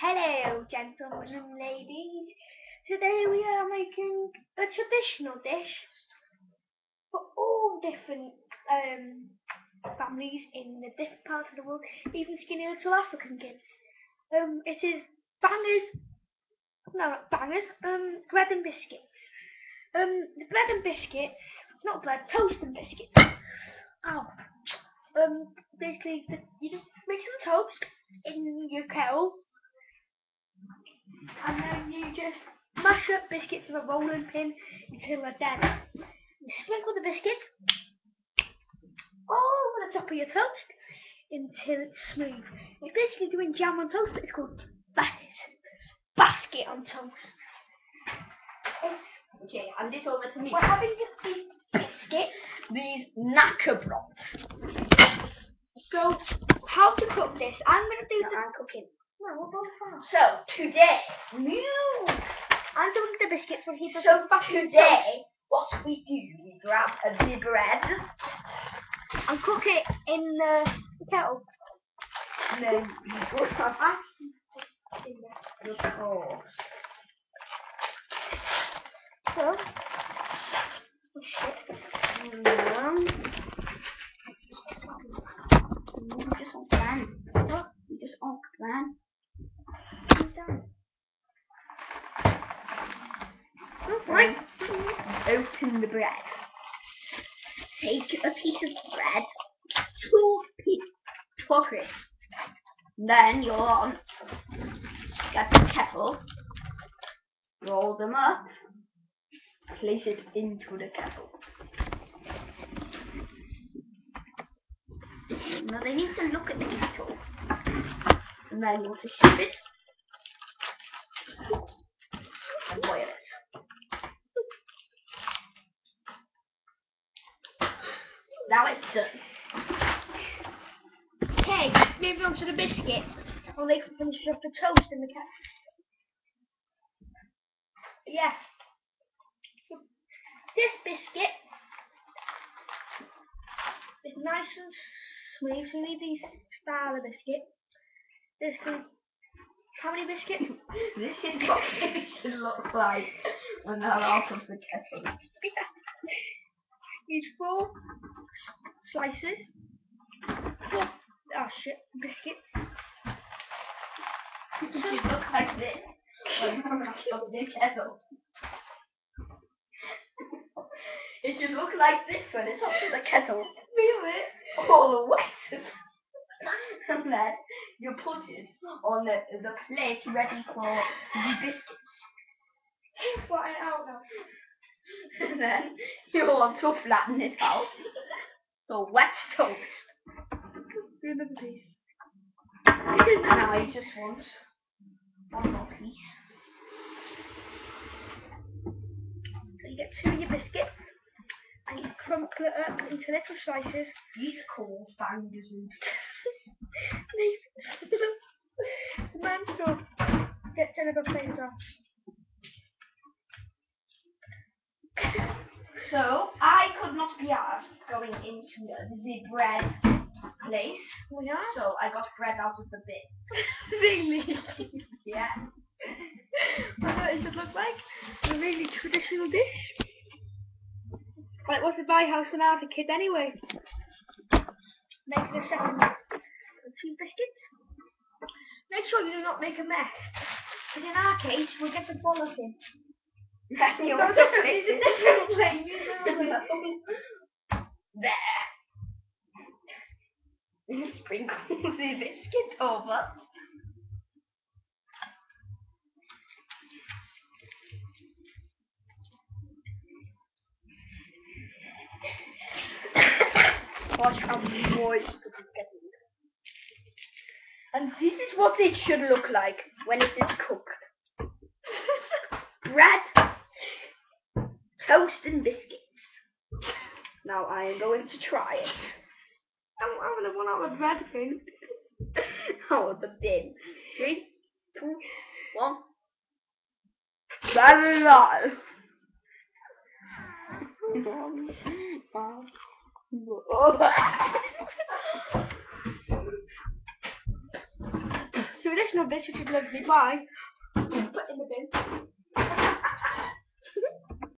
Hello, gentlemen and ladies. Today we are making a traditional dish for all different families in the different parts of the world, even skinny little African kids. It is bread and biscuits. The bread and biscuits, not bread, toast and biscuits. Oh. Basically, you just make some toast in your kettle, and then you just mash up biscuits with a rolling pin until they're dead. You sprinkle the biscuits over the top of your toast until it's smooth. It's basically doing jam on toast, but it's called basket on toast. Okay, hand it over to me. We're having these biscuits, These knackebrons. So, how to cook this? I'm gonna do I'm cooking. No, we're both fast. So today, I'm doing the biscuits when he does so the basket today, what we do, we grab the bread and cook it in the kettle. and then we grab the course. So, Just on plan. what? Just on plan. Right. Open the bread. Take a piece of bread, two crisp. Then you'll on get the kettle, roll them up, place it into the kettle. Now they need to look at the kettle, and then you want to shift it and boil it. Now it's done. Okay, moving on to the biscuits. I'll make them finish off the toast in the kettle. Yeah. So, this biscuit is nice and smooth, so we need these style of biscuit. This can, how many biscuits? This is what it should look like when they're out of the kettle. Use 4 slices. 4 biscuits. It should look like this when they're out of the kettle. It should look like this when it's out of the kettle. Really? All wet. And then you put it on the plate ready for the biscuits. Flatten it out now. And then you want to flatten it out. So wet toast. Do another piece. Now I just want one more piece. So you get 2 of your biscuits and you crumple it up into little slices. These are called bangers and The man's done. Get another plate as well. So I could not be asked going into the bread place. We are? So I got bread out of the bin. Really? Yeah. I know what it should look like. A really traditional dish. Like what's the buy house when I was a kid anyway? Make the second 2 biscuits. Make sure you do not make a mess. Because in our case we'll get the bollocks in. You No, want to it's a different thing, you know. There. You sprinkle the biscuit over. Watch how moist it is getting. And this is what it should look like when it is cooked. Bread, toast and biscuits. Now I am going to try it. I'm the one out of bread thing. Out of the bin. 3, 2, 1. Very nice. So traditional dish, which is lovely pie.